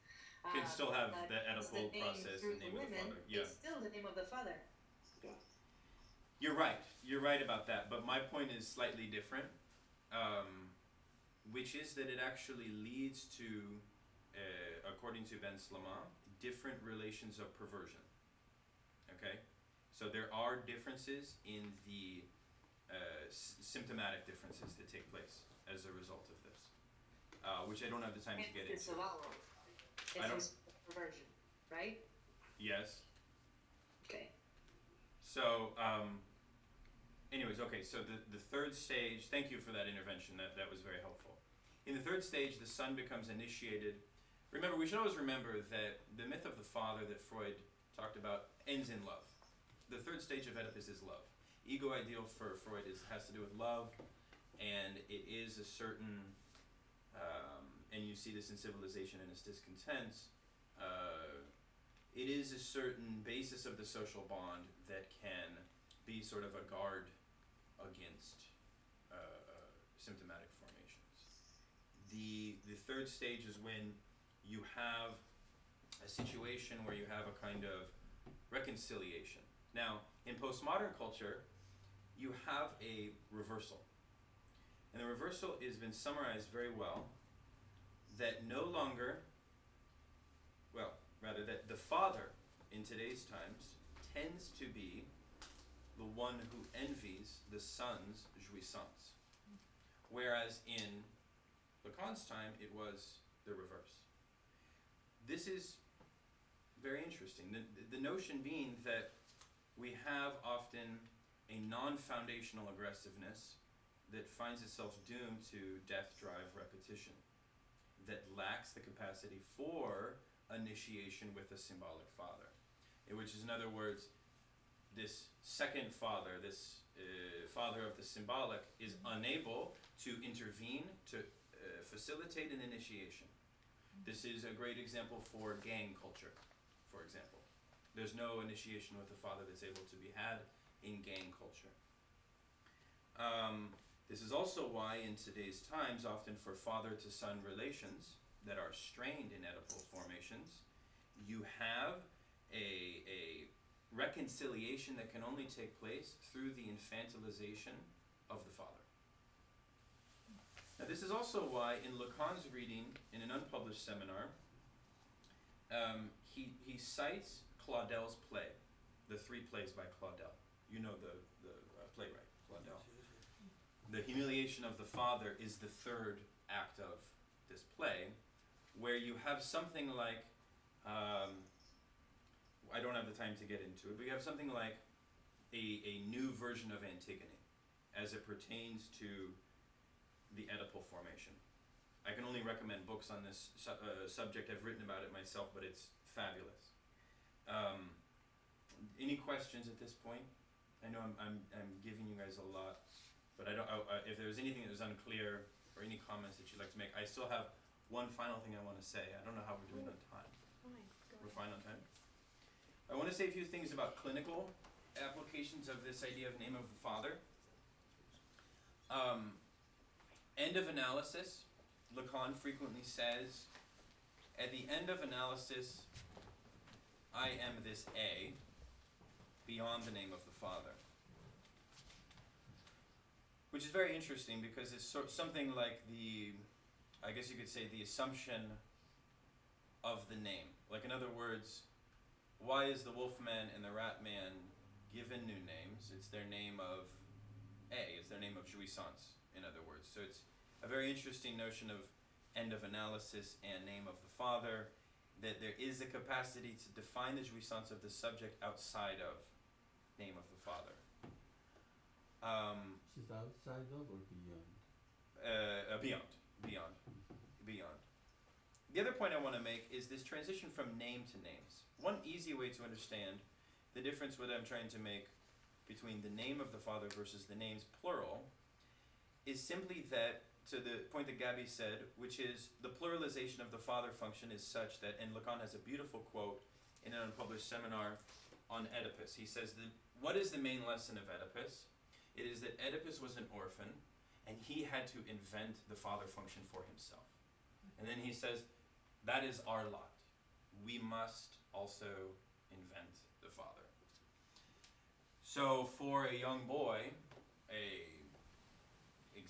Can still have the it's Oedipal name process, through the name of the women, father. Yeah. It's still the name of the father. You're right. You're right about that. But my point is slightly different. which is that it actually leads to, according to Ben Slama, different relations of perversion. Okay? So there are differences in the symptomatic differences that take place as a result of this, which I don't have the time to get into. It's perversion, right? Yes. Okay. So, anyways, okay, so the third stage, thank you for that intervention, that was very helpful. In the third stage, the son becomes initiated. Remember, we should always remember that the myth of the father that Freud talked about ends in love. The third stage of Oedipus is love. Ego ideal for Freud has to do with love, and it is a certain, and you see this in Civilization and its Discontents, it is a certain basis of the social bond that can be sort of a guard against symptomatic formations. The third stage is when you have a situation where you have a kind of reconciliation. Now, in postmodern culture, you have a reversal. And the reversal has been summarized very well, that no longer, well, rather that the father in today's times tends to be the one who envies the son's jouissance. Whereas in Lacan's time, it was the reverse. This is very interesting. The notion being that we have often a non-foundational aggressiveness that finds itself doomed to death-drive repetition, that lacks the capacity for initiation with a symbolic father. Which is, in other words, this second father, this father of the symbolic, is unable to intervene, to facilitate an initiation. This is a great example for gang culture, for example. There's no initiation with the father that's able to be had in gang culture. This is also why in today's times, often for father-to-son relations that are strained in Oedipal formations, you have a reconciliation that can only take place through the infantilization of the father. Now, this is also why in Lacan's reading, in an unpublished seminar, he cites Claudel's play, the three plays by Claudel. You know the playwright, Claudel. The humiliation of the father is the third act of this play, where you have something like, I don't have the time to get into it, but you have something like a new version of Antigone as it pertains to the Oedipal formation. I can only recommend books on this subject. I've written about it myself, but it's fabulous. Any questions at this point? I know I'm giving you guys a lot, but I don't. If there's anything that was unclear or any comments that you'd like to make, I still have one final thing I want to say. I don't know how we're doing on time. Fine, go We're ahead. fine on time? I want to say a few things about clinical applications of this idea of name of the father. End of analysis, Lacan frequently says, at the end of analysis, I am this A, beyond the name of the father. Which is very interesting because it's something like I guess you could say the assumption of the name. Like, in other words, why is the Wolfman and the Ratman given new names? It's their name of A, it's their name of jouissance, in other words. So it's a very interesting notion of end of analysis and name of the father, that there is a capacity to define the jouissance of the subject outside of name of the father. Is it outside of or beyond? Beyond. The other point I want to make is this transition from name to names. One easy way to understand the difference what I'm trying to make between the name of the father versus the names plural is simply that, to the point that Gabby said, which is the pluralization of the father function is such that, and Lacan has a beautiful quote in an unpublished seminar on Oedipus. He says, what is the main lesson of Oedipus? It is that Oedipus was an orphan, and he had to invent the father function for himself. And then he says, that is our lot. We must also invent the father. So for a young boy,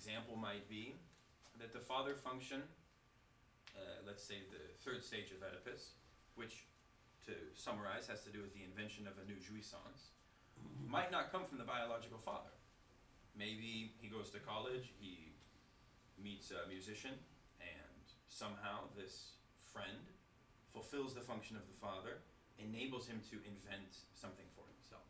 example might be that the father function, let's say the third stage of Oedipus, which, to summarize, has to do with the invention of a new jouissance, might not come from the biological father. Maybe he goes to college, he meets a musician, and somehow this friend fulfills the function of the father, enables him to invent something for himself.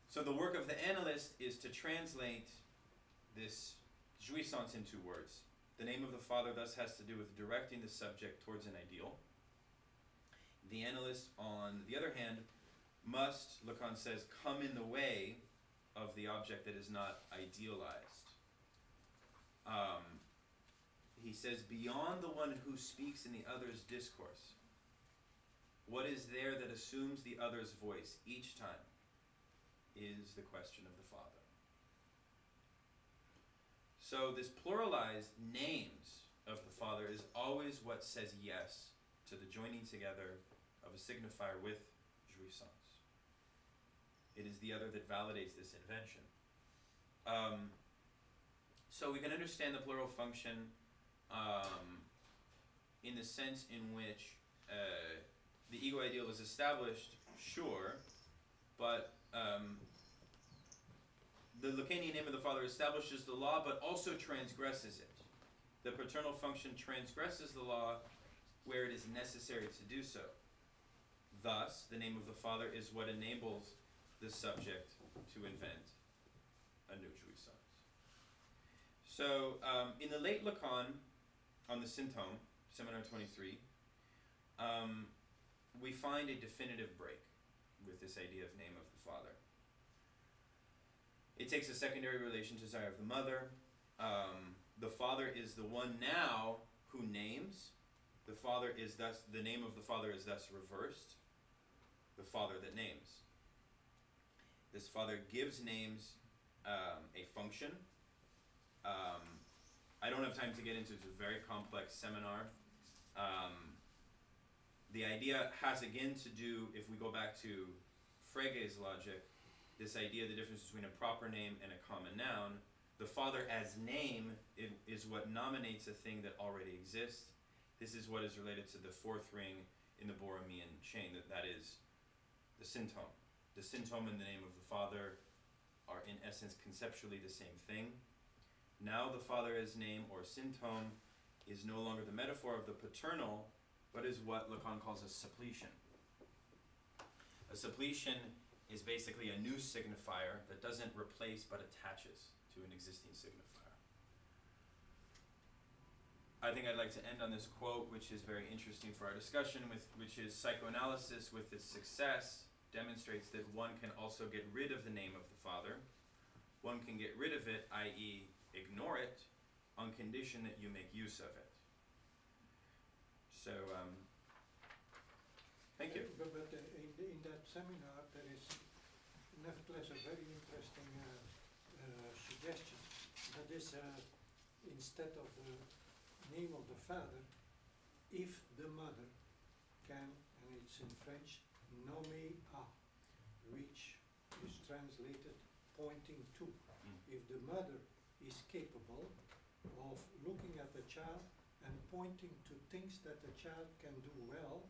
So the work of the analyst is to translate this jouissance into words. The name of the father thus has to do with directing the subject towards an ideal. The analyst, on the other hand, must, Lacan says, come in the way of the object that is not idealized. He says, beyond the one who speaks in the other's discourse, what is there that assumes the other's voice each time is the question of the father. So this pluralized names of the father is always what says yes to the joining together of a signifier with jouissance. It is the other that validates this invention. So we can understand the plural function in the sense in which the ego ideal is established, sure, but the Lacanian name of the father establishes the law but also transgresses it. The paternal function transgresses the law where it is necessary to do so. Thus, the name of the father is what enables the subject to invent a new jouissance. So, in the late Lacan, on the Sinthome, Seminar 23, we find a definitive break with this idea of name of the father. It takes a secondary relation to desire of the mother. The father is the one now who names. The father is thus, the name of the father is thus reversed. The father that names. This father gives names a function. I don't have time to get into it. It's a very complex seminar. The idea has again to do, if we go back to Frege's logic, this idea, the difference between a proper name and a common noun. The father as name is what nominates a thing that already exists. This is what is related to the fourth ring in the Borromean chain, that is the Sinthome. The Sinthome and the name of the father are in essence conceptually the same thing. Now the father as name, or Sinthome, is no longer the metaphor of the paternal, but is what Lacan calls a suppletion. A suppletion is basically a new signifier that doesn't replace but attaches to an existing signifier. I think I'd like to end on this quote, which is very interesting for our discussion, which is, psychoanalysis with its success demonstrates that one can also get rid of the name of the father. One can get rid of it, i.e. ignore it, on condition that you make use of it. So, thank you. But in that seminar, there is nevertheless a very interesting suggestion. That is, instead of the name of the father, if the mother can, and it's in French, nommer à, which is translated pointing to. If the mother is capable of looking at the child and pointing to things that the child can do well,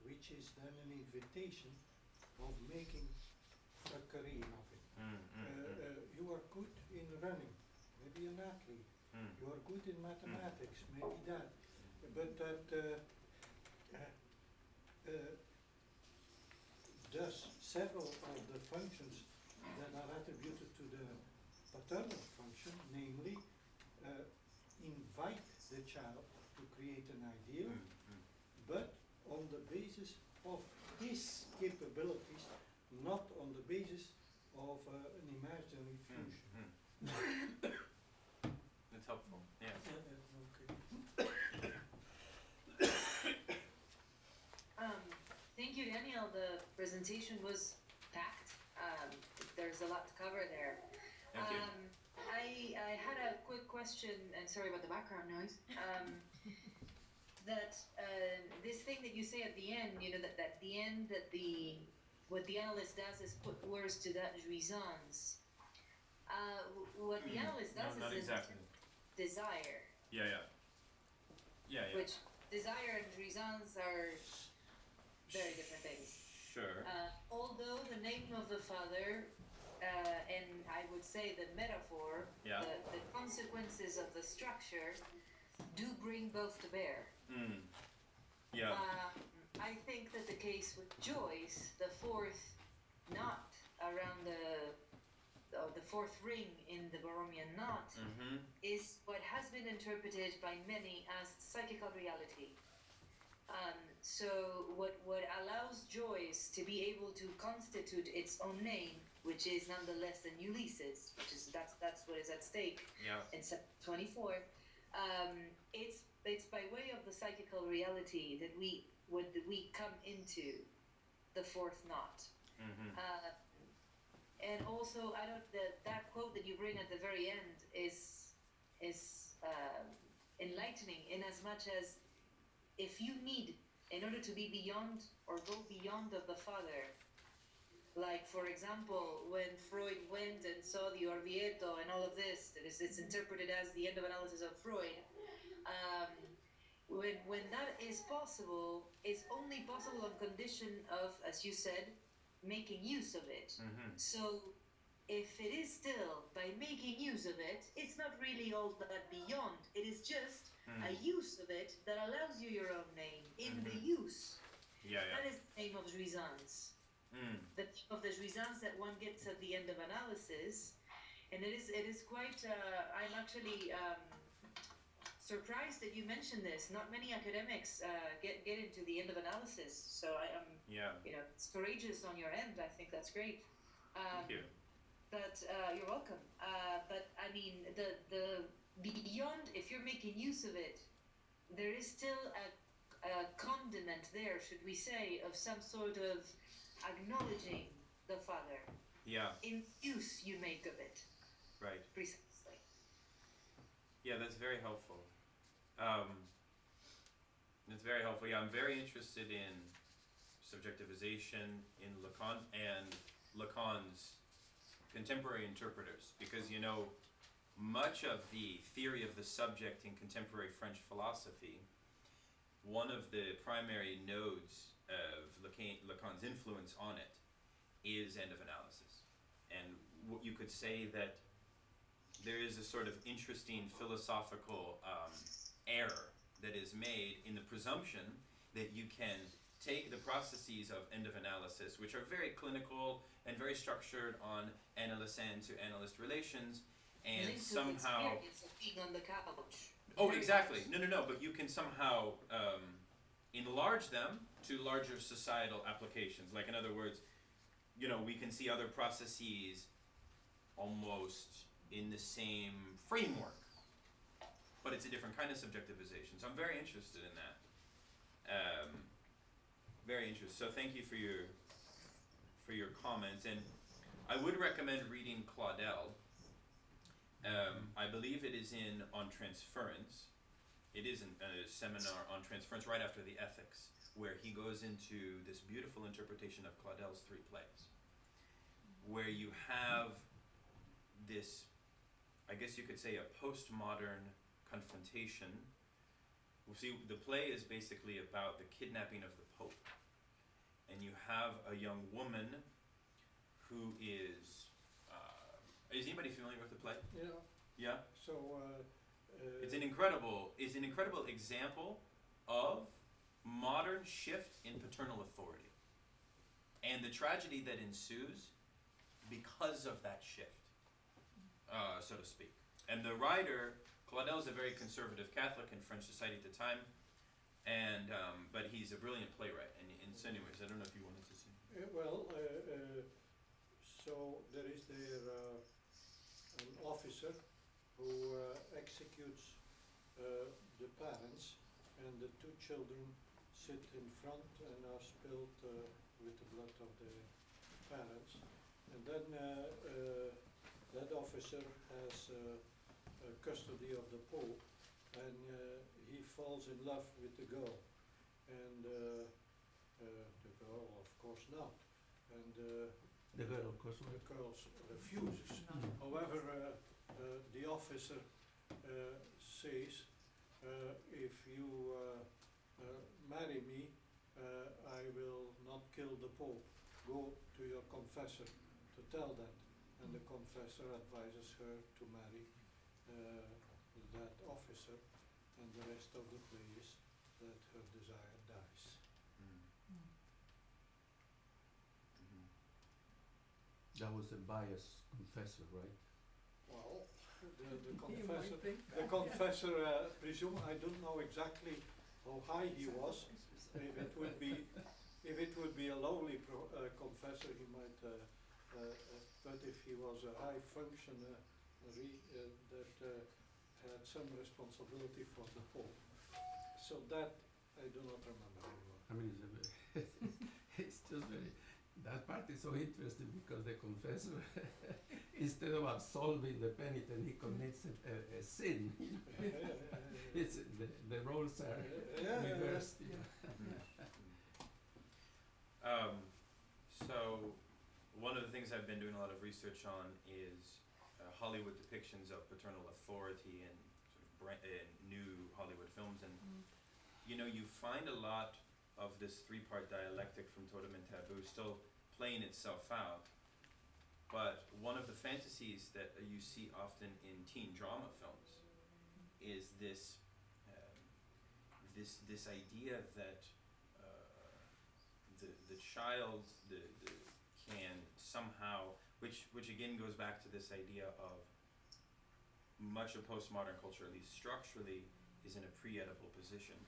which is then an invitation of making a career of it. You are good in running, maybe an athlete. You are good in mathematics, maybe that. But that thus several of the functions that are attributed to the paternal function, namely invite the child to create an ideal, but on the basis of his capabilities, not on the basis of an imaginary fusion. That's helpful. Yeah. Thank you, Daniel. The presentation was packed. There's a lot to cover there. Thank you. I had a quick question, and sorry about the background noise. That this thing that you say at the end, you know, that at the end that what the analyst does is put words to that jouissance. What the analyst does not is exactly. desire. Yeah. Which desire and raisons are very different things. Sure. Although the name of the father, and I would say the metaphor, the consequences of the structure, do bring both to bear. Yeah. I think that the case with Joyce, the fourth knot around the fourth ring in the Borromean knot, is what has been interpreted by many as psychical reality. So what allows Joyce to be able to constitute its own name, which is nonetheless an Ulysses, which is that's what is at stake in 24. It's by way of the psychical reality that we come into the fourth knot. And also, that quote that you bring at the very end is enlightening, in as much as if you need, in order to be beyond or go beyond of the father, like for example, when Freud went and saw the Orvieto and all of this, it's interpreted as the end of analysis of Freud. When that is possible, it's only possible on condition of, as you said, making use of it. So if it is still by making use of it, it's not really all that beyond. It is just a use of it that allows you your own name in the use. That is the name of jouissance. The name of the jouissance that one gets at the end of analysis. And it is quite, I'm actually surprised that you mentioned this. Not many academics get into the end of analysis. So I am, it's courageous on your end. I think that's great. Thank you. But you're welcome. But I mean, the beyond, if you're making use of it, there is still a condiment there, should we say, of some sort of acknowledging the father. In use you make of it. Right. Precisely. Yeah, that's very helpful. That's very helpful. Yeah, I'm very interested in subjectivization in Lacan and Lacan's contemporary interpreters, because much of the theory of the subject in contemporary French philosophy, one of the primary nodes of Lacan's influence on it is end of analysis. And you could say that there is a sort of interesting philosophical error that is made in the presumption that you can take the processes of end of analysis, which are very clinical and very structured on analyst-end to analyst relations, and somehow... Experience of being on the couch. Oh, exactly. No, but you can somehow enlarge them to larger societal applications. Like, in other words, we can see other processes almost in the same framework, but it's a different kind of subjectivization. So I'm very interested in that. Very interested. So thank you for your comments, and I would recommend reading Claudel. I believe it is on transference. It is a seminar on transference right after the ethics, where he goes into this beautiful interpretation of Claudel's 3 plays, where you have this, I guess you could say, a postmodern confrontation. Well, see, the play is basically about the kidnapping of the Pope, and you have a young woman who is anybody familiar with the play? Yeah. So it's an incredible example of modern shift in paternal authority, and the tragedy that ensues because of that shift, so to speak. And the writer, Claudel, is a very conservative Catholic in French society at the time, and but he's a brilliant playwright. And so anyways, I don't know if you wanted to see. So there is there an officer who executes the parents, and the 2 children sit in front and are spilled with the blood of the parents. And then that officer has custody of the Pope, and he falls in love with the girl. And the girl, of course, not. And The girl, of course, The girl refuses. However, the officer says, if you marry me, I will not kill the Pope. Go to your confessor to tell that. And the confessor advises her to marry that officer, and the rest of the play is that her desire dies. That was a biased confessor, right? Well, the confessor, presume, I don't know exactly how high he was. If it would be a lowly confessor, he might. But if he was a high functioner that had some responsibility for the Pope, so that I do not remember anymore. I mean, it's just very. That part is so interesting because the confessor, instead of absolving the penitent, he commits a sin. It's the roles are reversed. So, one of the things I've been doing a lot of research on is Hollywood depictions of paternal authority in sort of in new Hollywood films, and you know, you find a lot of this three-part dialectic from Totem and Taboo still playing itself out. But one of the fantasies that you see often in teen drama films is this this idea that the child can somehow, which again goes back to this idea of much of postmodern culture, at least structurally, is in a pre-Oedipal position.